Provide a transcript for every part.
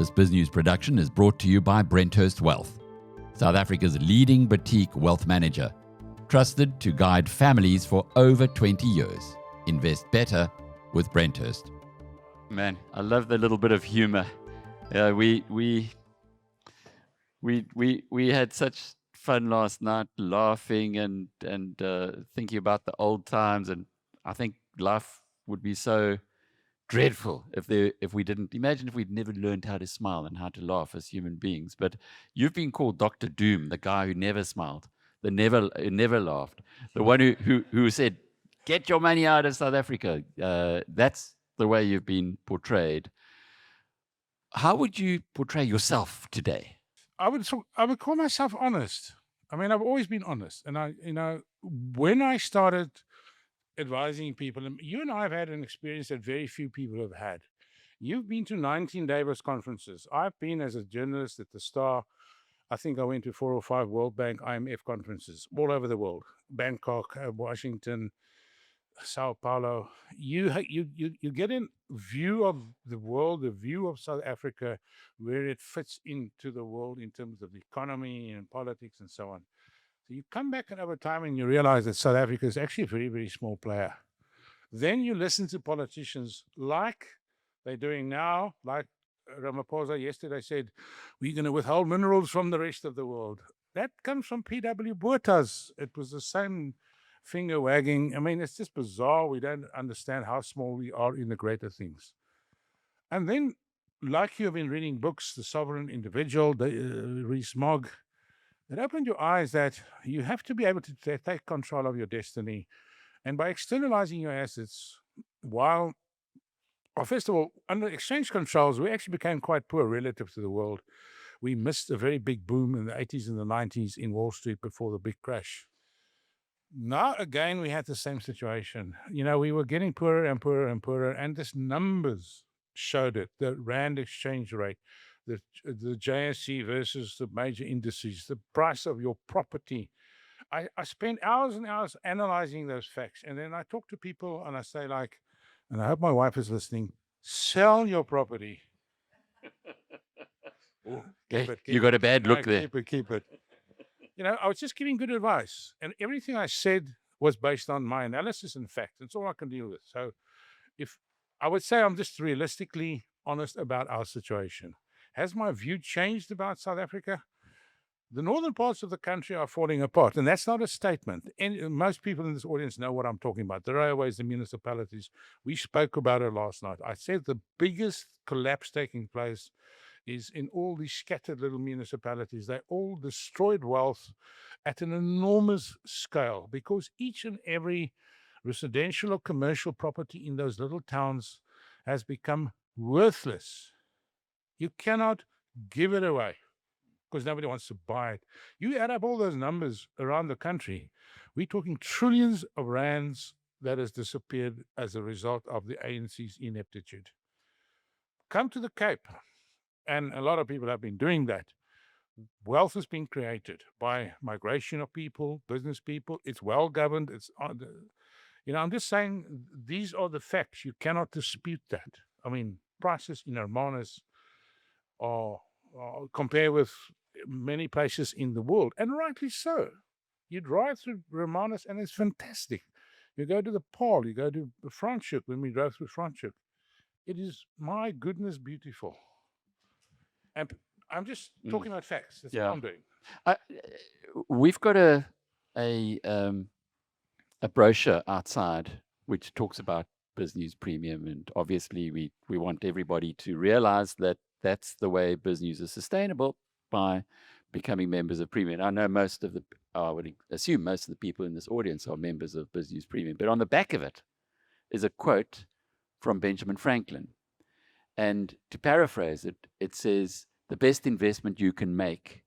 This BizNews production is brought to you by Brenthurst Wealth, South Africa's leading boutique wealth manager, trusted to guide families for over 20 years. Invest better with Brenthurst. Man, I love the little bit of humor. We had such fun last night, laughing and thinking about the old times, and I think life would be so dreadful if we didn't. Imagine if we'd never learned how to smile and how to laugh as human beings. But you've been called Dr. Doom, the guy who never smiled, who never laughed, the one who said, "Get your money out of South Africa." That's the way you've been portrayed. How would you portray yourself today? I would call myself honest. I mean, I've always been honest, and when I started advising people, and you and I have had an experience that very few people have had. You've been to 19 Davos conferences. I've been, as a journalist at the Star, I think I went to 4 or 5 World Bank IMF conferences all over the world. Bangkok, Washington, Sao Paulo. You get a view of the world, a view of South Africa, where it fits into the world in terms of the economy and politics and so on. So you come back and over time and you realize that South Africa is actually a very, very small player. Then you listen to politicians like they're doing now, like Ramaphosa yesterday said, we're going to withhold minerals from the rest of the world. That comes from P.W. Botha's. It was the same finger wagging. I mean, it's just bizarre. We don't understand how small we are in the greater things. And then, like you have been reading books, The Sovereign Individual, Rees-Mogg, it opened your eyes that you have to be able to take control of your destiny. And by externalizing your assets, first of all, under exchange controls, we actually became quite poor relative to the world. We missed a very big boom in the 80s and the 90s in Wall Street before the big crash. Now, again, we had the same situation. We were getting poorer and poorer and poorer, and this numbers showed it, the Rand exchange rate, the JSE versus the major indices, the price of your property. I spent hours and hours analyzing those facts. And then I talk to people and I say, and I hope my wife is listening, sell your property. Okay, you got a bad look there. Keep it. I was just giving good advice. And everything I said was based on my analysis and fact. That's all I can deal with. So if I would say I'm just realistically honest about our situation. Has my view changed about South Africa? The northern parts of the country are falling apart, and that's not a statement. And most people in this audience know what I'm talking about. The railways, the municipalities. We spoke about it last night. I said the biggest collapse taking place is in all these scattered little municipalities. They all destroyed wealth at an enormous scale because each and every residential or commercial property in those little towns has become worthless. You cannot give it away because nobody wants to buy it. You add up all those numbers around the country, we're talking trillions of rands that has disappeared as a result of the ANC's ineptitude. Come to the Cape, and a lot of people have been doing that. Wealth has been created by migration of people, business people. It's well governed. I'm just saying these are the facts. You cannot dispute that. I mean, prices in Hermanus are compare with many places in the world, and rightly so. You drive through Hermanus and it's fantastic. You go to the Paul, you go to Franschhoek when we drove through Franschhoek. It is, my goodness, beautiful. And I'm just talking about facts. That's what I'm doing. We've got a brochure outside which talks about BizNews Premium, and obviously we want everybody to realize that that's the way BizNews is sustainable, by becoming members of Premium. I know I would assume most of the people in this audience are members of BizNews Premium, but on the back of it is a quote from Benjamin Franklin. And to paraphrase it, it says, the best investment you can make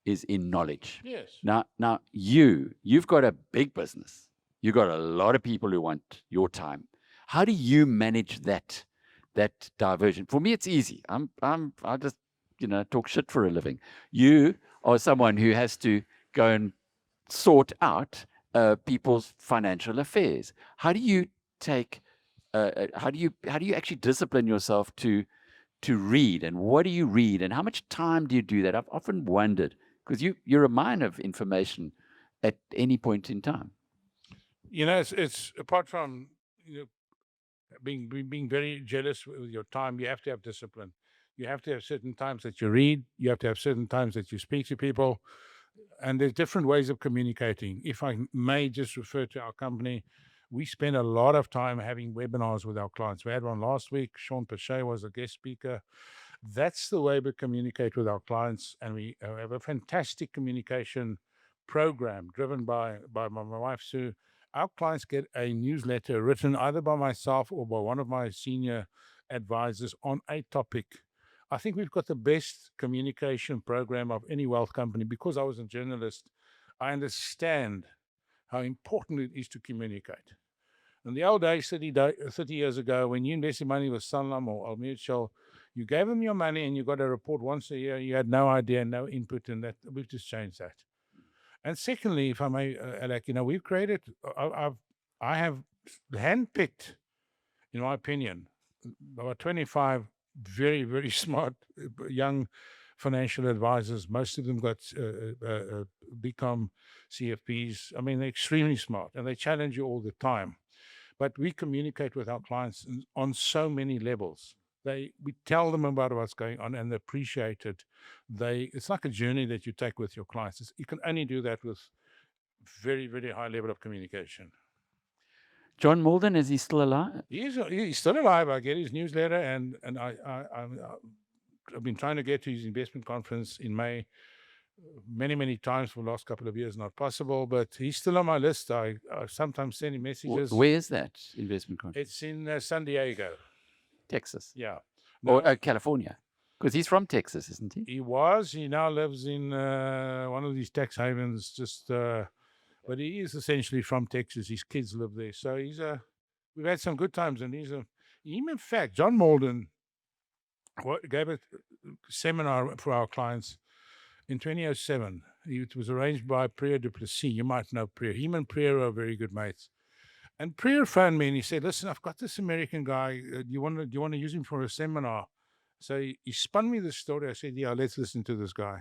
is in knowledge. Yes. Now you've got a big business. You've got a lot of people who want your time. How do you manage that diversion? For me, it's easy. I just talk shit for a living. You are someone who has to go and sort out people's financial affairs. How do you take? How do you actually discipline yourself to to read, and what do you read, and how much time do you do that? I've often wondered, because you're a mine of information at any point in time. It's apart from being very jealous with your time. You have to have discipline. You have to have certain times that you read. You have to have certain times that you speak to people, and there's different ways of communicating. If I may just refer to our company, we spend a lot of time having webinars with our clients. We had one last week. Sean Pache was a guest speaker. That's the way we communicate with our clients, and we have a fantastic communication program driven by my wife Sue. Our clients get a newsletter written either by myself or by one of my senior advisors on a topic. I think we've got the best communication program of any wealth company. Because I was a journalist, I understand how important it is to communicate. In the old days, 30 years ago, when you invested money with Sanlam or Old Mutual, you gave them your money and you got a report once a year. You had no idea, no input in that. We've just changed that. And secondly, if I may, Alec, we've created, I have handpicked, in my opinion, about 25 very, very smart young financial advisors. Most of them got BCom CFPs. I mean, they're extremely smart and they challenge you all the time. But we communicate with our clients on so many levels. We tell them about what's going on and they appreciate it. It's like a journey that you take with your clients. You can only do that with very, very high level of communication. John Malden, is he still alive? He's still alive. I get his newsletter, and I've been trying to get to his investment conference in May many times for the last couple of years. Not possible, but he's still on my list. I sometimes send him messages. Where is that investment conference? It's in San Diego, Texas. Yeah. Or California, because he's from Texas, isn't he? He was. He now lives in one of these tax havens. But he is essentially from Texas. His kids live there, so we've had some good times. And in fact, John Malden gave a seminar for our clients in 2007. It was arranged by Priya Duplessis. You might know Priya. Him and Priya are very good mates. And Priya phoned me and he said, "Listen, I've got this American guy. Do you want to use him for a seminar?" So he spun me the story. I said, "Yeah, let's listen to this guy."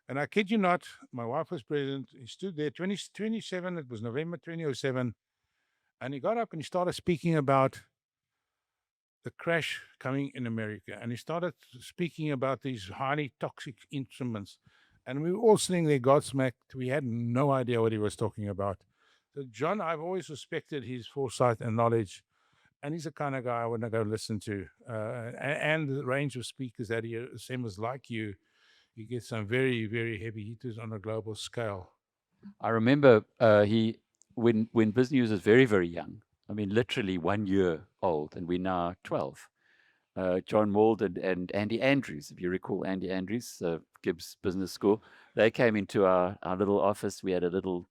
And I kid you not, my wife was present. He stood there, 27, it was November 2007. And he got up and he started speaking about the crash coming in America. And he started speaking about these highly toxic instruments. And we were all sitting there godsmacked. We had no idea what he was talking about. So John, I've always respected his foresight and knowledge. And he's the kind of guy I want to go listen to. And the range of speakers that he assembles like you. He gets some very, very heavy hitters on a global scale. I remember when BizNews was very, very young. I mean, literally 1 year old, and we're now 12. John Malden and Andy Andrews, if you recall Andy Andrews, Gibbs Business School, they came into our little office. We had a little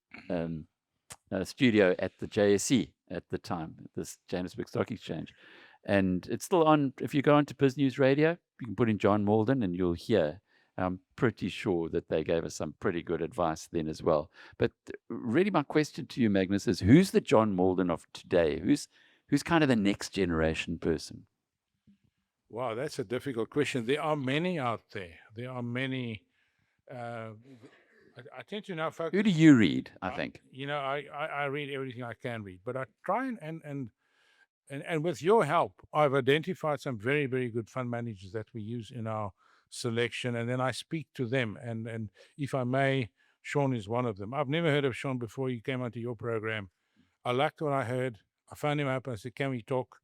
studio at the JSE at the time, this Johannesburg Stock Exchange. And it's still on. If you go onto BizNews Radio, you can put in John Malden and you'll hear. I'm pretty sure that they gave us some pretty good advice then as well. But really my question to you, Magnus, is who's the John Malden of today? Who's kind of the next generation person? Wow, that's a difficult question. There are many out there. There are many. I tend to now focus. Who do you read, I think? I read everything I can read. But I try and with your help, I've identified some very, very good fund managers that we use in our selection, and then I speak to them, and if I may, Sean is one of them. I've never heard of Sean before he came onto your program. I liked what I heard. I phoned him up and I said, "Can we talk?"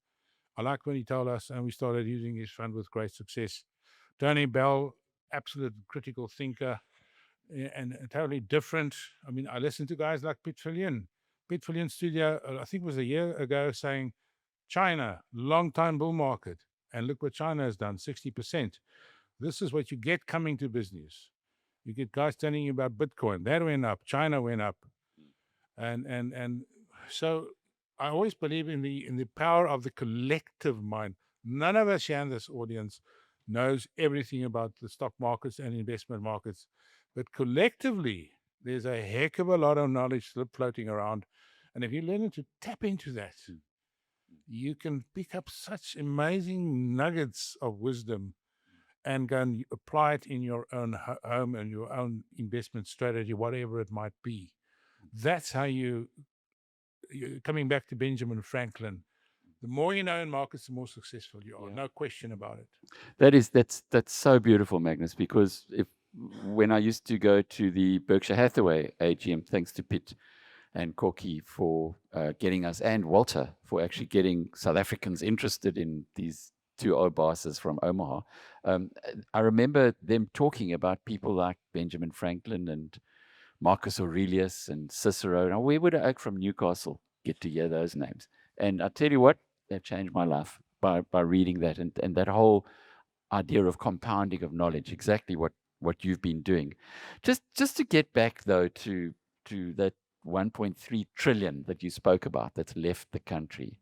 I liked what he told us, and we started using his fund with great success. Tony Bell, absolute critical thinker, and totally different. I mean, I listened to guys like Piet Viljoen Studio, I think it was a year ago, saying China, long time bull market, and look what China has done, 60%. This is what you get coming to business. You get guys telling you about Bitcoin. That went up. China went up. And so I always believe in the power of the collective mind. None of us here in this audience knows everything about the stock markets and investment markets. But collectively, there's a heck of a lot of knowledge still floating around. And if you learn to tap into that, you can pick up such amazing nuggets of wisdom and go and apply it in your own home and your own investment strategy, whatever it might be. That's how you coming back to Benjamin Franklin, the more you know in markets, the more successful you are. Yeah. No question about it. That's so beautiful, Magnus, because when I used to go to the Berkshire Hathaway AGM, thanks to Pitt and Corky for getting us, and Walter for actually getting South Africans interested in these two old bosses from Omaha. I remember them talking about people like Benjamin Franklin and Marcus Aurelius and Cicero. Now, where would an oak from Newcastle get to hear those names? And I tell you what, they've changed my life by reading that, and that whole idea of compounding of knowledge, exactly what you've been doing. Just to get back though to that 1.3 trillion that you spoke about that's left the country,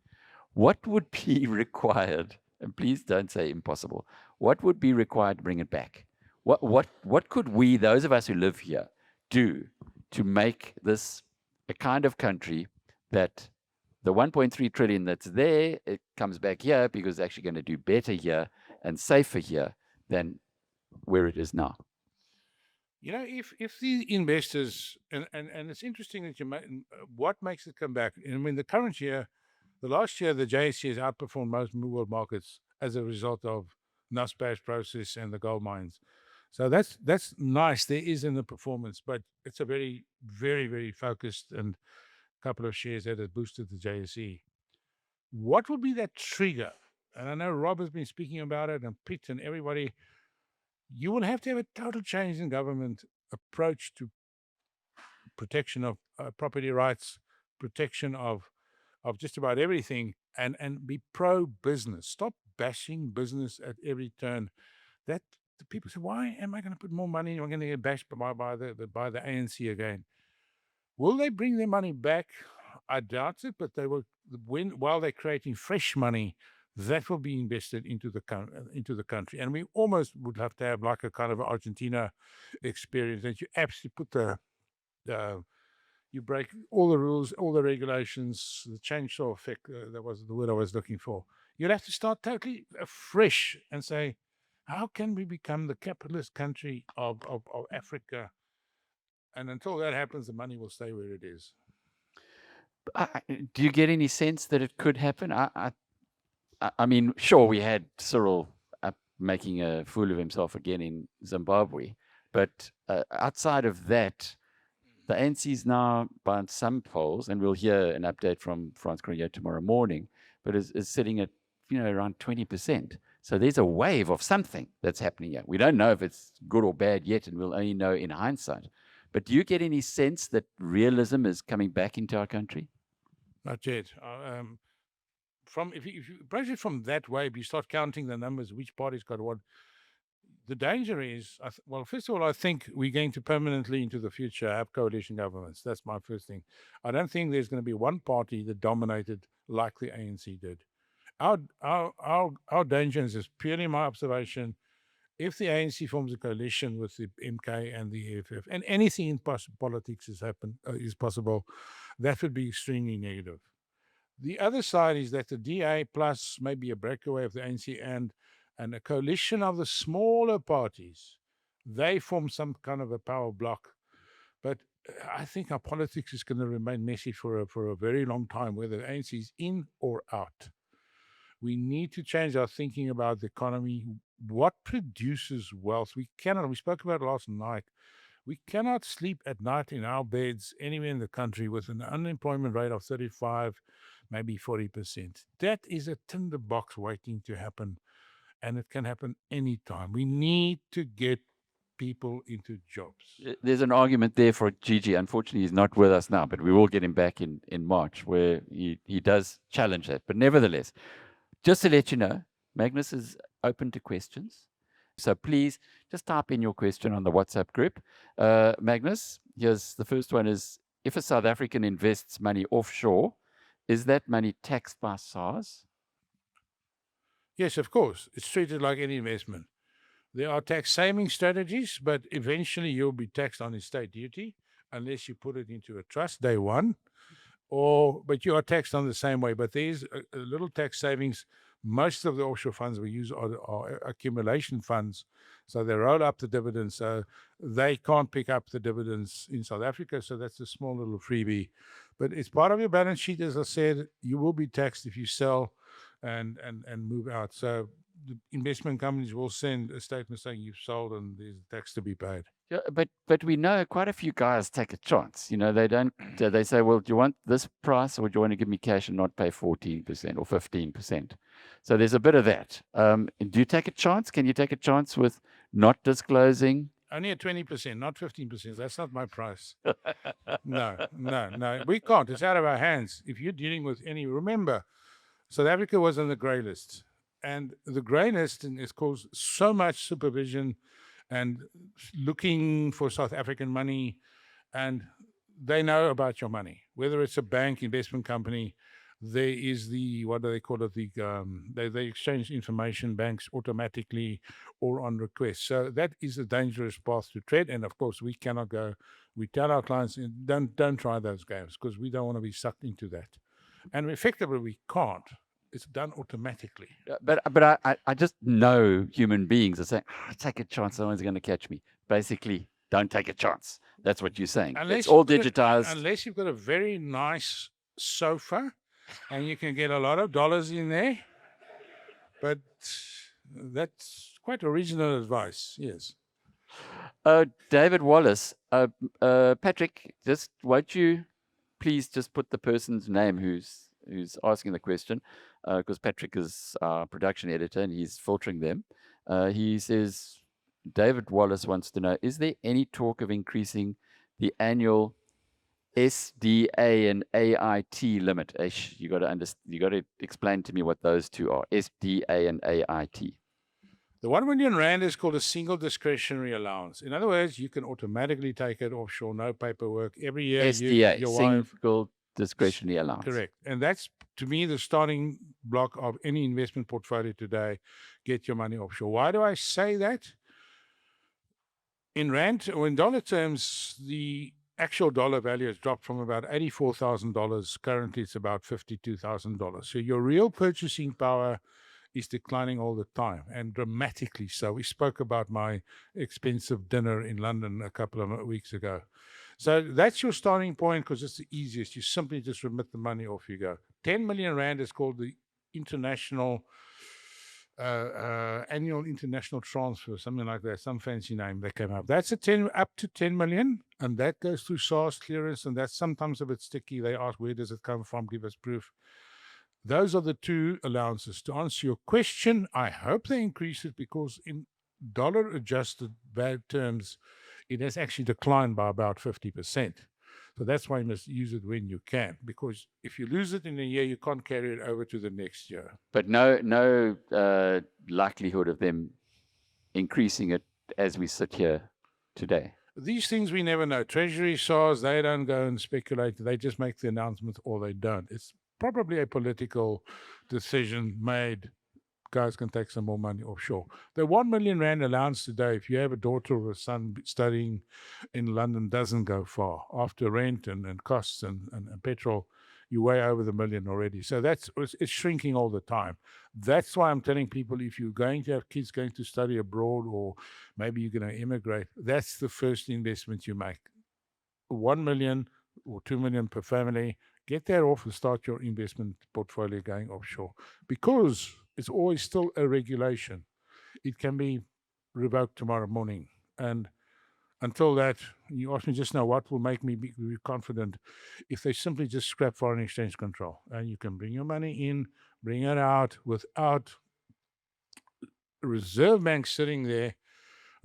what would be required? And please don't say impossible. What would be required to bring it back? What could we, those of us who live here, do to make this a kind of country that the 1.3 trillion that's there, it comes back here because it's actually going to do better here and safer here than where it is now? You know, if the investors, and it's interesting that what makes it come back? I mean, the current year, the last year, the JSE has outperformed most world markets as a result of Naspers process and the gold mines. So that's nice. There is in the performance, but it's a very, very, very focused and couple of shares that have boosted the JSE. What would be that trigger? And I know Rob has been speaking about it, and Pitt and everybody. You will have to have a total change in government approach to protection of property rights, protection of just about everything, and be pro business. Stop bashing business at every turn. That the people say, why am I going to put more money? I'm going to get bashed by the ANC again. Will they bring their money back? I doubt it, but they will. While they're creating fresh money, that will be invested into the country, and we almost would have to have like a kind of Argentina experience that you actually put you break all the rules, all the regulations, the chainsaw effect. That was the word I was looking for. You'd have to start totally afresh and say, how can we become the capitalist country of Africa? And until that happens, the money will stay where it is. Do you get any sense that it could happen? I mean, sure, we had Cyril making a fool of himself again in Zimbabwe, but outside of that, the ANC is now, by some polls, and we'll hear an update from Frans Cronje tomorrow morning, but is sitting at around 20%. So there's a wave of something that's happening here. We don't know if it's good or bad yet, and we'll only know in hindsight. But do you get any sense that realism is coming back into our country? Not yet. If you approach it from that way, if you start counting the numbers, which party's got what, the danger is, well, first of all, I think we're going to permanently into the future have coalition governments. That's my first thing. I don't think there's going to be one party that dominated like the ANC did. Our danger, and this is purely my observation, if the ANC forms a coalition with the MK and the EFF, and anything in politics is possible, that would be extremely negative. The other side is that the DA plus maybe a breakaway of the ANC and a coalition of the smaller parties, they form some kind of a power block. But I think our politics is going to remain messy for a very long time, whether the ANC is in or out. We need to change our thinking about the economy. What produces wealth? We spoke about it last night. We cannot sleep at night in our beds anywhere in the country with an unemployment rate of 35, maybe 40%. That is a tinderbox waiting to happen, and it can happen anytime. We need to get people into jobs. There's an argument there for Gigi. Unfortunately, he's not with us now, but we will get him back in March, where he does challenge that. But nevertheless, just to let you know, Magnus is open to questions. So please just type in your question on the WhatsApp group. Magnus, here's the first one is, if a South African invests money offshore, is that money taxed by SARS? Yes, of course. It's treated like any investment. There are tax saving strategies, but eventually you'll be taxed on estate duty unless you put it into a trust day one, but you are taxed on the same way. But there's a little tax savings. Most of the offshore funds we use are accumulation funds. So they roll up the dividends. So they can't pick up the dividends in South Africa. So that's a small little freebie. But it's part of your balance sheet. As I said, you will be taxed if you sell and move out. So the investment companies will send a statement saying you've sold and there's tax to be paid. Yeah, but we know quite a few guys take a chance. You know, they don't. They say, "Well, do you want this price, or do you want to give me cash and not pay 14% or 15%?" So there's a bit of that. Do you take a chance? Can you take a chance with not disclosing? Only at 20%, not 15%. That's not my price. No. We can't. It's out of our hands. If you're dealing with any, remember, South Africa was on the grey list, and the grey list has caused so much supervision and looking for South African money, and they know about your money. Whether it's a bank, investment company, there is the, what do they call it? They exchange information, banks automatically or on request. So that is a dangerous path to tread. And of course, we cannot go. We tell our clients, don't try those games, because we don't want to be sucked into that. And effectively, we can't. It's done automatically. But I just know human beings are saying, take a chance, someone's going to catch me. Basically, don't take a chance. That's what you're saying. It's all digitized. Unless you've got a very nice sofa and you can get a lot of dollars in there. But that's quite original advice, yes. David Wallace, Patrick, just won't you please just put the person's name who's asking the question, because Patrick is our production editor and he's filtering them. He says, David Wallace wants to know, is there any talk of increasing the annual SDA and AIT limit? You got to explain to me what those two are, SDA and AIT. The 1 million rand is called a single discretionary allowance. In other words, you can automatically take it offshore, no paperwork. Every year, SDA, your single discretionary allowance. Correct. And that's, to me, the starting block of any investment portfolio today. Get your money offshore. Why do I say that? In rand, or in dollar terms, the actual dollar value has dropped from about $84,000. Currently, it's about $52,000. So your real purchasing power is declining all the time, and dramatically so. We spoke about my expensive dinner in London a couple of weeks ago. So that's your starting point, because it's the easiest. You simply just remit the money, off you go. 10 million rand is called the international annual international transfer, something like that, some fancy name that came up. That's up to 10 million, and that goes through SARS clearance, and that's sometimes a bit sticky. They ask, where does it come from? Give us proof. Those are the two allowances. To answer your question, I hope they increase it, because in dollar adjusted bad terms, it has actually declined by about 50%. So that's why you must use it when you can, because if you lose it in a year, you can't carry it over to the next year. But no likelihood of them increasing it as we sit here today. These things we never know. Treasury, SARS, they don't go and speculate. They just make the announcement, or they don't. It's probably a political decision made. Guys can take some more money offshore. The 1 million rand allowance today, if you have a daughter or a son studying in London, doesn't go far. After rent and costs and petrol, you're way over the million already. So it's shrinking all the time. That's why I'm telling people, if you're going to have kids going to study abroad, or maybe you're going to immigrate, that's the first investment you make. 1 million or 2 million per family. Get that off and start your investment portfolio going offshore, because it's always still a regulation. It can be revoked tomorrow morning. And until that, you ask me just now, what will make me be confident? If they simply just scrap foreign exchange control, and you can bring your money in, bring it out without Reserve Bank sitting there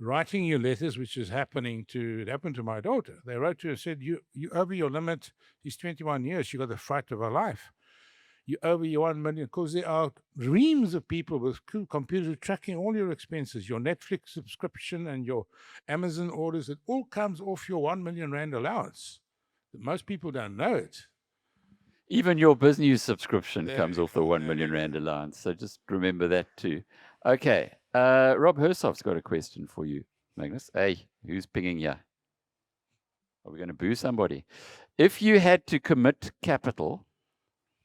writing you letters, which is happened to my daughter. They wrote to her and said, you over your limit. She's 21 years. She got the fright of her life. You over your 1 million, because there are reams of people with computers tracking all your expenses, your Netflix subscription and your Amazon orders. It all comes off your 1 million rand allowance. Most people don't know it. Even your business subscription comes off the 1 million rand allowance. So just remember that too. Okay. Rob Hersoff's got a question for you, Magnus. Hey, who's pinging you? Are we going to boo somebody? If you had to commit capital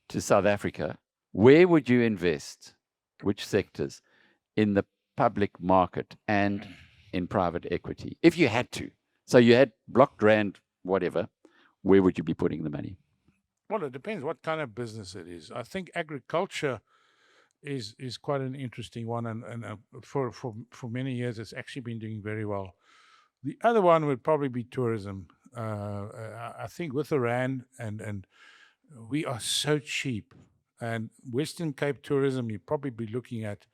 to South Africa, where would you invest? Which sectors? In the public market and in private equity, if you had to. So you had blocked rand, whatever, where would you be putting the money? Well, it depends what kind of business it is. I think agriculture is quite an interesting one, and for many years it's actually been doing very well. The other one would probably be tourism. I think with the rand and we are so cheap, and Western Cape tourism, you'd probably be looking at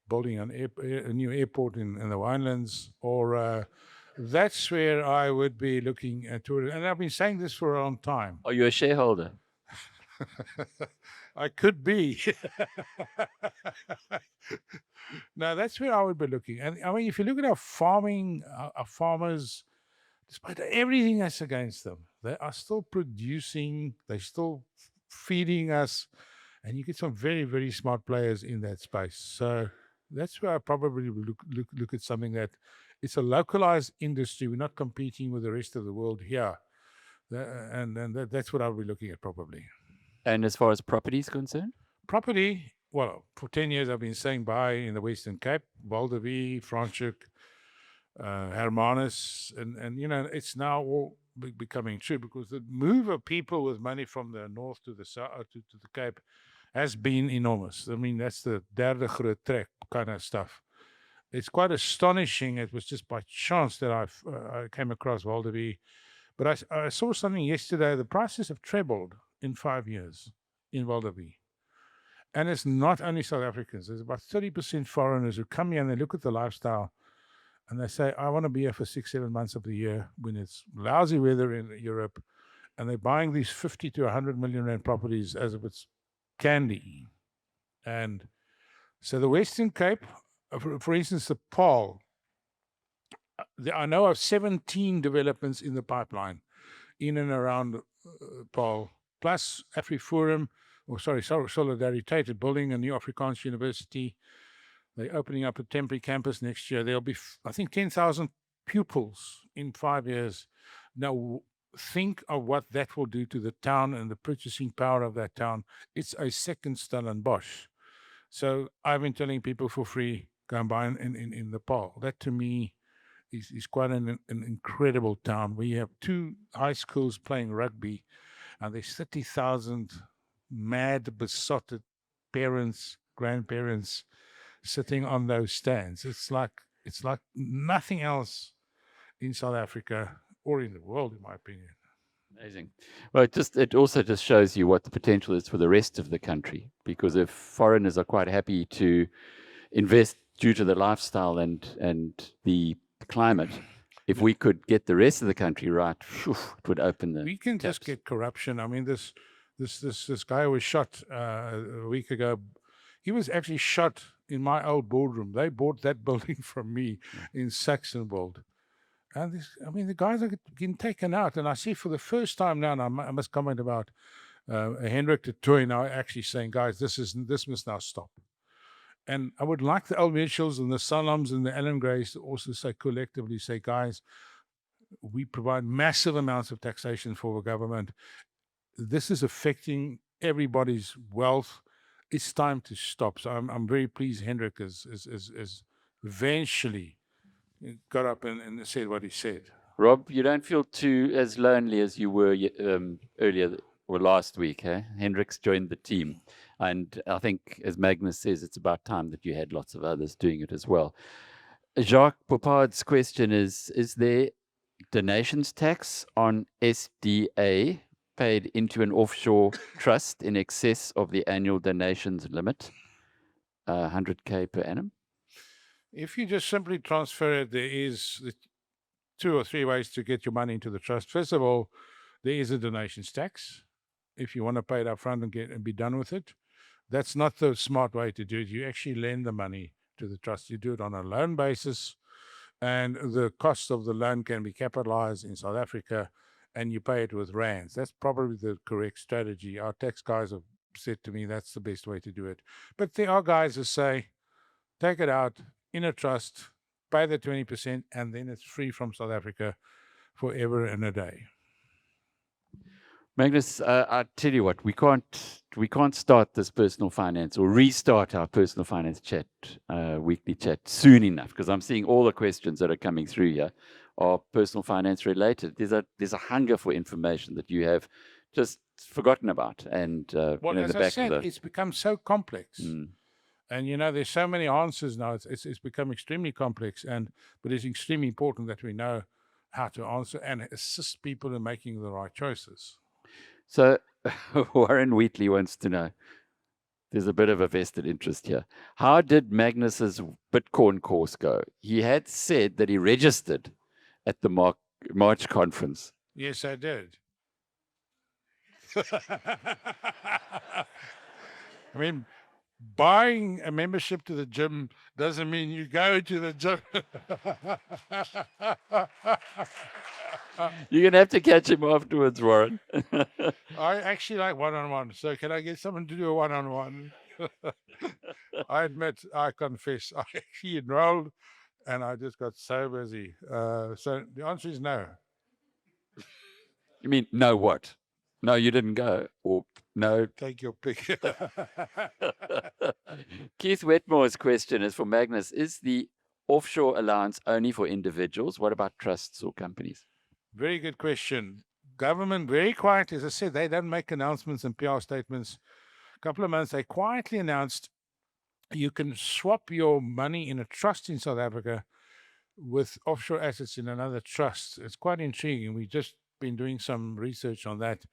building a new airport in the Winelands, or that's where I would be looking at tourism. And I've been saying this for a long time. Are you a shareholder? I could be. No, that's where I would be looking. And I mean, if you look at our farming, our farmers, despite everything that's against them, they are still producing, they're still feeding us, and you get some very, very smart players in that space. So that's where I probably would look at something that it's a localized industry. We're not competing with the rest of the world here. That's what I'll be looking at probably. And as far as property is concerned? Property, well, for 10 years I've been saying buy in the Western Cape, Valdevie, Franschhoek, Hermanus, and you know, it's now all becoming true, because the move of people with money from the north to the south to the Cape has been enormous. I mean, that's the derde groot trek kind of stuff. It's quite astonishing. It was just by chance that I came across Valdevie, but I saw something yesterday. The prices have trebled in 5 years in Valdevie. And it's not only South Africans. There's about 30% foreigners who come here and they look at the lifestyle and they say, I want to be here for 6-7 months of the year when it's lousy weather in Europe. And they're buying these 50 to 100 million rand properties as if it's candy. And so the Western Cape, for instance, the Paul, I know of 17 developments in the pipeline in and around Paul, plus AfriForum, Solidarity, building a new Afrikaans university. They're opening up a temporary campus next year. There'll be, I think, 10,000 pupils in 5 years. Now, think of what that will do to the town and the purchasing power of that town. It's a second Stellenbosch. So I've been telling people for free, go and buy in the Paul. That to me is quite an incredible town. We have 2 high schools playing rugby, and there's 30,000 mad, besotted parents, grandparents sitting on those stands. It's like nothing else in South Africa or in the world, in my opinion. Amazing. Well, it also just shows you what the potential is for the rest of the country, because if foreigners are quite happy to invest due to the lifestyle and the climate, if we could get the rest of the country right, it would open the We can just get corruption. I mean, this guy was shot a week ago. He was actually shot in my old boardroom. They bought that building from me in Saxonwold. And the guys are getting taken out. And I see for the first time now, and I must comment about Hendrik de Tooy now actually saying, guys, this must now stop. And I would like the Al Mitchells and the Salams and the Alan Grays to also say collectively, say, guys, we provide massive amounts of taxation for the government. This is affecting everybody's wealth. It's time to stop. So I'm very pleased Hendrik is eventually got up and said what he said. Rob, you don't feel too as lonely as you were earlier or last week, eh? Hendrik's joined the team. And I think, as Magnus says, it's about time that you had lots of others doing it as well. Jacques Popard's question is there donations tax on SDA paid into an offshore trust in excess of the annual donations limit, 100K per annum? If you just simply transfer it, there is 2 or 3 ways to get your money into the trust. First of all, there is a donations tax. If you want to pay it up front and be done with it, that's not the smart way to do it. You actually lend the money to the trust. You do it on a loan basis, and the cost of the loan can be capitalized in South Africa, and you pay it with rands. That's probably the correct strategy. Our tax guys have said to me that's the best way to do it. But there are guys who say, take it out in a trust, pay the 20%, and then it's free from South Africa forever and a day. Magnus, I tell you what, we can't start this personal finance or restart our personal finance chat, weekly chat soon enough, because I'm seeing all the questions that are coming through here are personal finance related. There's a hunger for information that you have just forgotten about, and Well, the as I back said, of the. it's become so complex. Mm. And there's so many answers now. It's become extremely complex, but it's extremely important that we know how to answer and assist people in making the right choices. So Warren Wheatley wants to know. There's a bit of a vested interest here. How did Magnus's Bitcoin course go? He had said that he registered at the March conference. Yes, I did. I mean, buying a membership to the gym doesn't mean you go to the gym. You're going to have to catch him afterwards, Warren. I actually like one-on-one. So can I get someone to do a one-on-one? I admit, I confess, I actually enrolled and I just got so busy. So the answer is no. You mean, no what? No, you didn't go. Or no. Take your pick. Keith Wetmore's question is for Magnus. Is the offshore allowance only for individuals? What about trusts or companies? Very good question. Government, very quiet, as I said, they don't make announcements and PR statements. A couple of months, they quietly announced you can swap your money in a trust in South Africa with offshore assets in another trust. It's quite intriguing. We've just been doing some research on that.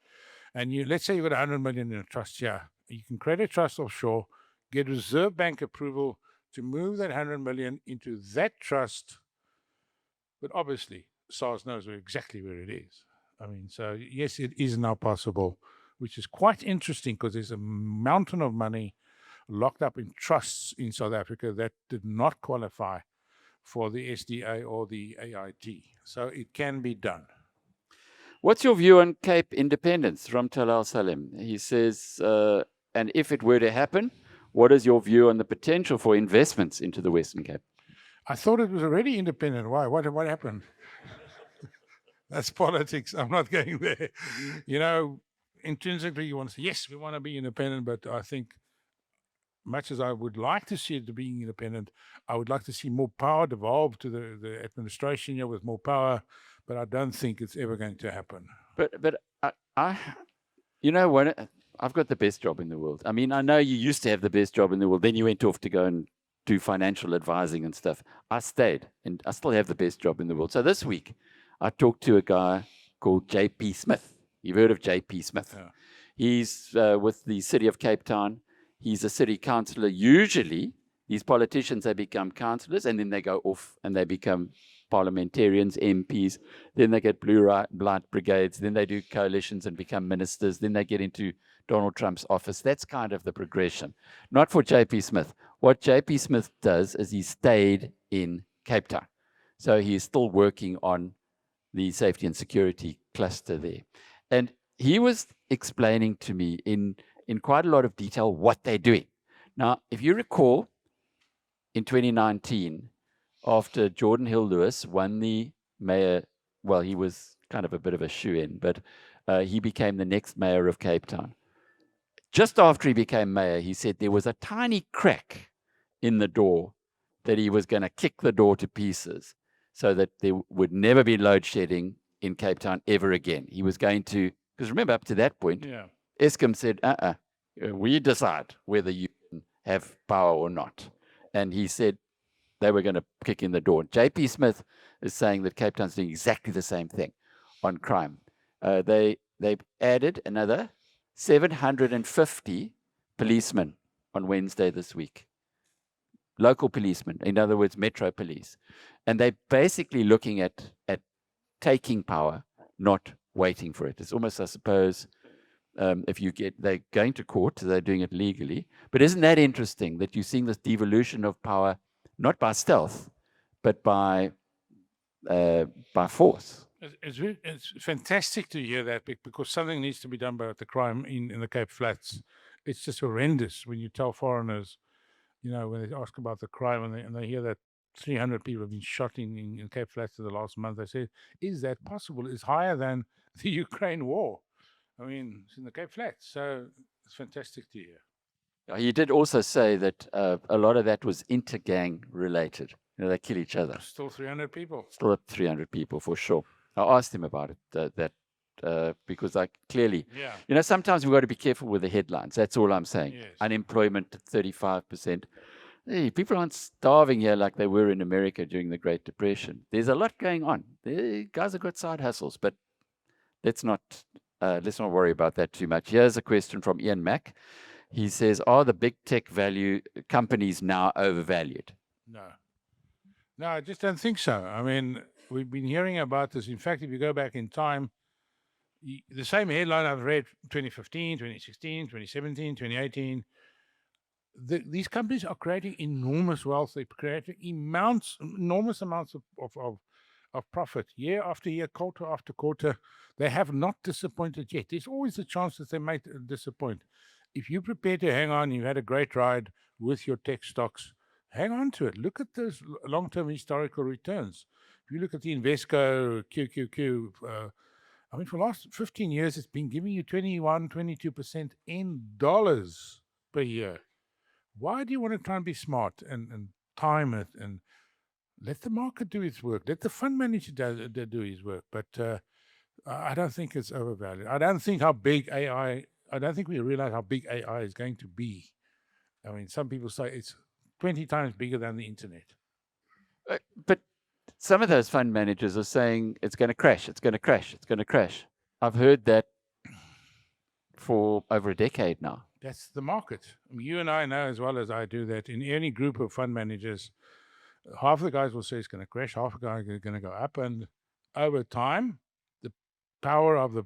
And let's say you've got 100 million in a trust here. You can create a trust offshore, get Reserve Bank approval to move that 100 million into that trust. But obviously, SARS knows exactly where it is. I mean, so yes, it is now possible, which is quite interesting because there's a mountain of money locked up in trusts in South Africa that did not qualify for the SDA or the AIT. So it can be done. What's your view on Cape independence? From Talal Salim. He says, and if it were to happen, what is your view on the potential for investments into the Western Cape? I thought it was already independent. Why? What happened? That's politics. I'm not going there. Intrinsically, you want to say, yes, we want to be independent, but I think much as I would like to see it being independent, I would like to see more power devolved to the administration with more power, but I don't think it's ever going to happen. But I've got the best job in the world. I mean, I know you used to have the best job in the world. Then you went off to go and do financial advising and stuff. I stayed, and I still have the best job in the world. So this week, I talked to a guy called J.P. Smith. You've heard of J.P. Smith. Yeah. He's with the city of Cape Town. He's a city councillor. Usually, these politicians, they become councillors, and then they go off and they become parliamentarians, MPs. Then they get blue light brigades. Then they do coalitions and become ministers. Then they get into Donald Trump's office. That's kind of the progression. Not for J.P. Smith. What J.P. Smith does is he stayed in Cape Town. So he's still working on the safety and security cluster there. And he was explaining to me in quite a lot of detail what they're doing. Now, if you recall, in 2019, after Jordan Hill-Lewis won the mayor, well, he was kind of a bit of a shoo-in, but he became the next mayor of Cape Town. Just after he became mayor, he said there was a tiny crack in the door that he was going to kick the door to pieces so that there would never be load shedding in Cape Town ever again. He was going to, because remember, up to that point, Eskom said, we decide whether you can have power or not. And he said they were going to kick in the door. J.P. Smith is saying that Cape Town's doing exactly the same thing on crime. They've added another 750 policemen on Wednesday this week. Local policemen, in other words, Metro Police. And they're basically looking at taking power, not waiting for it. It's almost, I suppose, they're going to court, they're doing it legally. But isn't that interesting that you're seeing this devolution of power, not by stealth, but by force? It's fantastic to hear that because something needs to be done about the crime in the Cape Flats. It's just horrendous when you tell foreigners, when they ask about the crime and they hear that 300 people have been shot in Cape Flats in the last month. They say, is that possible? It's higher than the Ukraine war. I mean, it's in the Cape Flats, so it's fantastic to hear. He did also say that a lot of that was intergang related. You know, they kill each other. Still 300 people. Still at 300 people for sure. I asked him about it, because like clearly, Yeah. you know, sometimes we've got to be careful with the headlines. That's all I'm saying. Yes. Unemployment at 35%. Hey, people aren't starving here like they were in America during the Great Depression. There's a lot going on. Guys have got side hustles, but let's not worry about that too much. Here's a question from Ian Mack. He says, are the big tech value companies now overvalued? No, I just don't think so. I mean, we've been hearing about this. In fact, if you go back in time, the same headline I've read 2015, 2016, 2017, 2018, these companies are creating enormous wealth. They're creating enormous amounts of profit year after year, quarter after quarter. They have not disappointed yet. There's always a chance that they might disappoint. If you're prepared to hang on, you've had a great ride with your tech stocks, hang on to it. Look at those long-term historical returns. If you look at the Invesco, QQQ, I mean, for the last 15 years, it's been giving you 21, 22% in dollars per year. Why do you want to try and be smart and time it and let the market do its work? Let the fund manager do his work. But I don't think it's overvalued. I don't think we realize how big AI is going to be. I mean, some people say it's 20 times bigger than the internet. But some of those fund managers are saying it's going to crash, it's going to crash, it's going to crash. I've heard that for over a decade now. That's the market. I mean, you and I know as well as I do that in any group of fund managers, half the guys will say it's going to crash, half the guys are going to go up. And over time, the power of the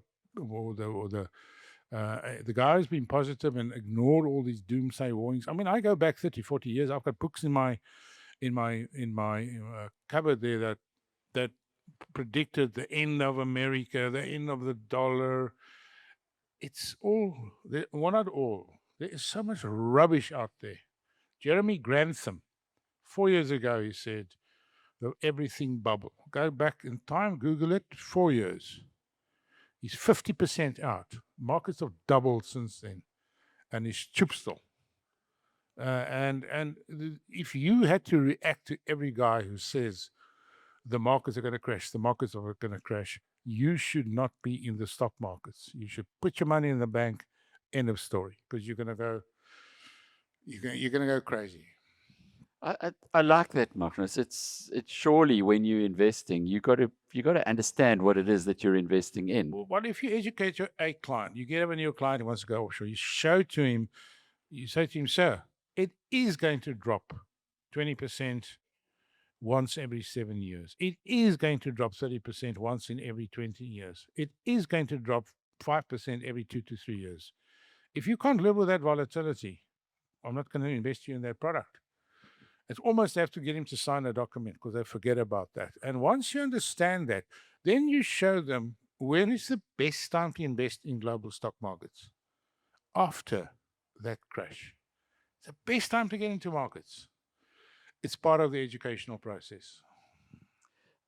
guy who's been positive and ignored all these doomsday warnings. I mean, I go back 30, 40 years. I've got books in my cupboard there that predicted the end of America, the end of the dollar. It's all, well, not all. There is so much rubbish out there. Jeremy Grantham, 4 years ago, he said, the everything bubble. Go back in time, Google it, 4 years. He's 50% out. Markets have doubled since then. And he's choop still. And if you had to react to every guy who says the markets are going to crash, the markets are going to crash, you should not be in the stock markets. You should put your money in the bank. End of story. Because you're going to go crazy. I like that, Magnus. It's surely when you're investing, you got to understand what it is that you're investing in. Well, what if you educate a client? You get a new client who wants to go offshore. You show to him, you say to him, sir, it is going to drop 20% once every 7 years. It is going to drop 30% once in every 20 years. It is going to drop 5% every 2 to 3 years. If you can't live with that volatility, I'm not going to invest you in that product. It's almost have to get him to sign a document because they forget about that. And once you understand that, then you show them when is the best time to invest in global stock markets. After that crash. It's the best time to get into markets. It's part of the educational process.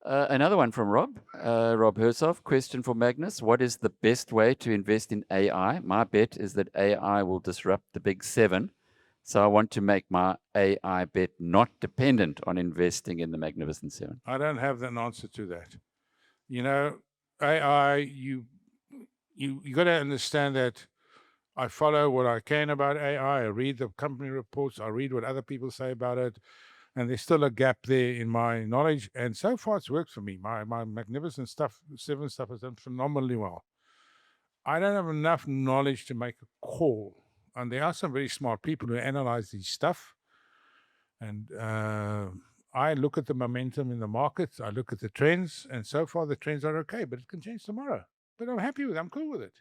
Another one from Rob Hersoff. Question for Magnus. What is the best way to invest in AI? My bet is that AI will disrupt the big seven. So I want to make my AI bet not dependent on investing in the Magnificent Seven. I don't have an answer to that. You know, AI, you got to understand that I follow what I can about AI. I read the company reports. I read what other people say about it. And there's still a gap there in my knowledge. And so far, it's worked for me. My Magnificent Seven stuff has done phenomenally well. I don't have enough knowledge to make a call. And there are some very smart people who analyze these stuff. And I look at the momentum in the markets. I look at the trends. And so far, the trends are okay. But it can change tomorrow. But I'm happy with it. I'm cool with it.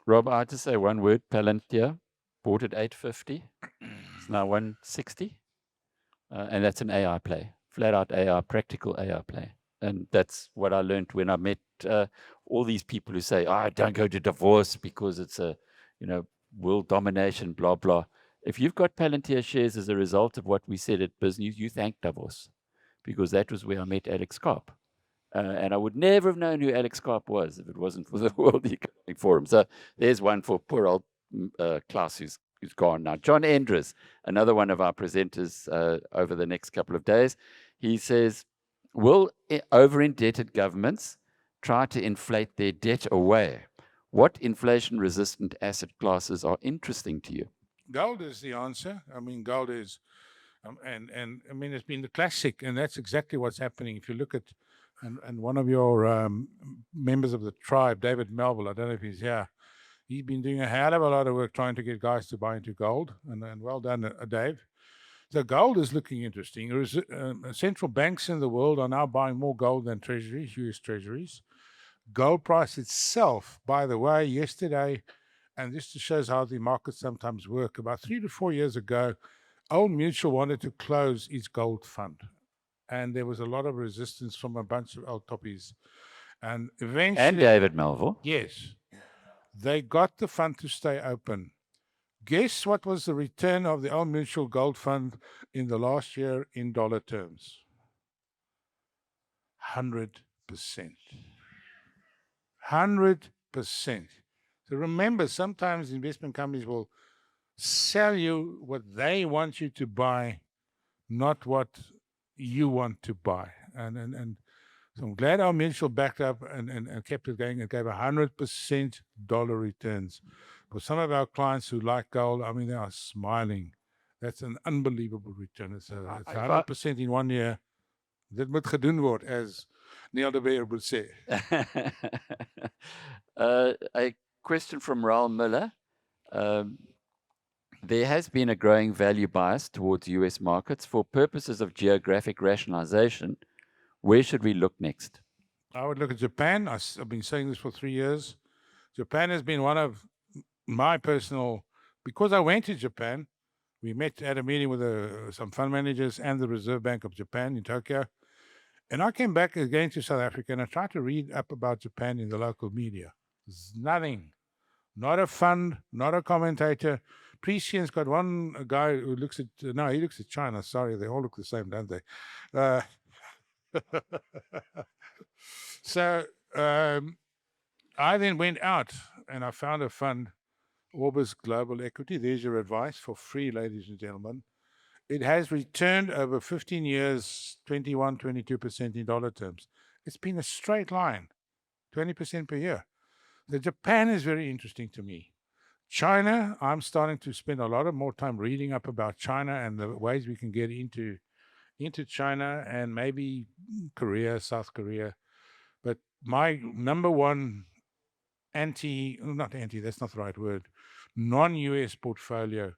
Rob, I have to say one word. Palantir. Bought at 850. It's now 160. And that's an AI play. Flat out AI, practical AI play. And that's what I learned when I met all these people who say, don't go to Davos because it's a, world domination, blah, blah. If you've got Palantir shares as a result of what we said at BizNews, you thank Davos, because that was where I met Alex Karp. And I would never have known who Alex Karp was if it wasn't for the World Economic Forum. So there's one for poor old Klaus who's gone now. John Endres, another one of our presenters over the next couple of days, he says, will over-indebted governments try to inflate their debt away? What inflation-resistant asset classes are interesting to you? Gold is the answer. I mean, gold is, and I mean, it's been the classic, and that's exactly what's happening. If you look at, and one of your members of the tribe, David Melville, I don't know if he's here, he's been doing a hell of a lot of work trying to get guys to buy into gold, and well done, Dave. So gold is looking interesting. Central banks in the world are now buying more gold than treasuries, US treasuries. Gold price itself, by the way, yesterday, and this just shows how the markets sometimes work, about 3 to 4 years ago, Old Mutual wanted to close its gold fund. And there was a lot of resistance from a bunch of old toppies. And eventually... And David Melville. Yes. They got the fund to stay open. Guess what was the return of the Old Mutual Gold Fund in the last year in dollar terms? 100%. 100%. So remember, sometimes investment companies will sell you what they want you to buy, not what you want to buy. And so I'm glad our mutual backed up and kept it going and gave 100% dollar returns. For some of our clients who like gold, I mean, they are smiling. That's an unbelievable return. It's 100% in 1 year. Dit moet gedoen word, as Neil de Beer would say. A question from Raul Miller. There has been a growing value bias towards US markets. For purposes of geographic rationalization, where should we look next? I would look at Japan. I've been saying this for 3 years. Japan has been one of my personal, because I went to Japan, we met at a meeting with some fund managers and the Reserve Bank of Japan in Tokyo. And I came back again to South Africa and I tried to read up about Japan in the local media. There's nothing. Not a fund, not a commentator. Prescient's got one guy who looks at, no, he looks at China. Sorry, they all look the same, don't they? So I then went out and I found a fund, Orbis Global Equity. There's your advice for free, ladies and gentlemen. It has returned over 15 years, 21, 22% in dollar terms. It's been a straight line, 20% per year. The Japan is very interesting to me. China, I'm starting to spend a lot of more time reading up about China and the ways we can get into China and maybe Korea, South Korea. But my number one that's not the right word, non-US portfolio,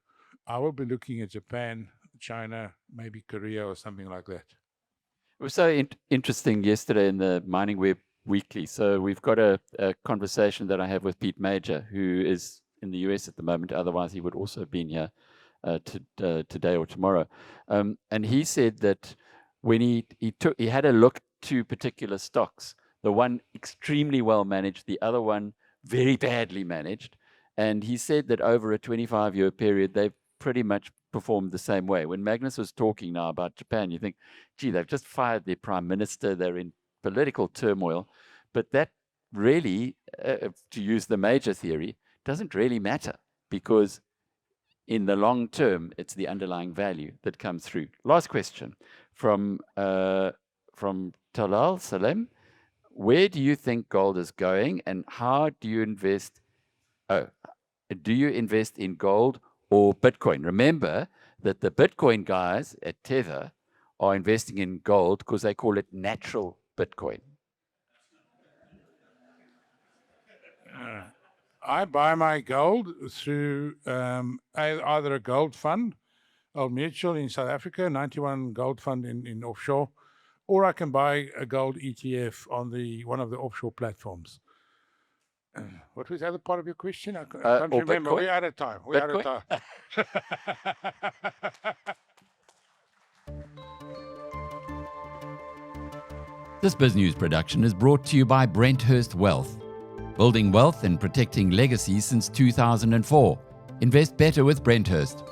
I will be looking at Japan, China, maybe Korea or something like that. It was so interesting yesterday in the Mining Web Weekly. So we've got a conversation that I have with Pete Major, who is in the US at the moment. Otherwise, he would also have been here today or tomorrow. And he said that when he had a look to particular stocks, the one extremely well managed, the other one very badly managed. And he said that over a 25-year period, they've pretty much performed the same way. When Magnus was talking now about Japan, you think, gee, they've just fired their prime minister. They're in political turmoil. But that really, to use the major theory, doesn't really matter, because in the long term, it's the underlying value that comes through. Last question from Talal Salem. Where do you think gold is going, and how do you invest? Do you invest in gold or Bitcoin? Remember that the Bitcoin guys at Tether are investing in gold because they call it natural Bitcoin. I buy my gold through either a gold fund, Old Mutual in South Africa, 91 gold fund in offshore, or I can buy a gold ETF on one of the offshore platforms. What was the other part of your question? I can't remember. Bitcoin? We're out of time. This BizNews production is brought to you by Brenthurst Wealth. Building wealth and protecting legacies since 2004. Invest better with Brenthurst.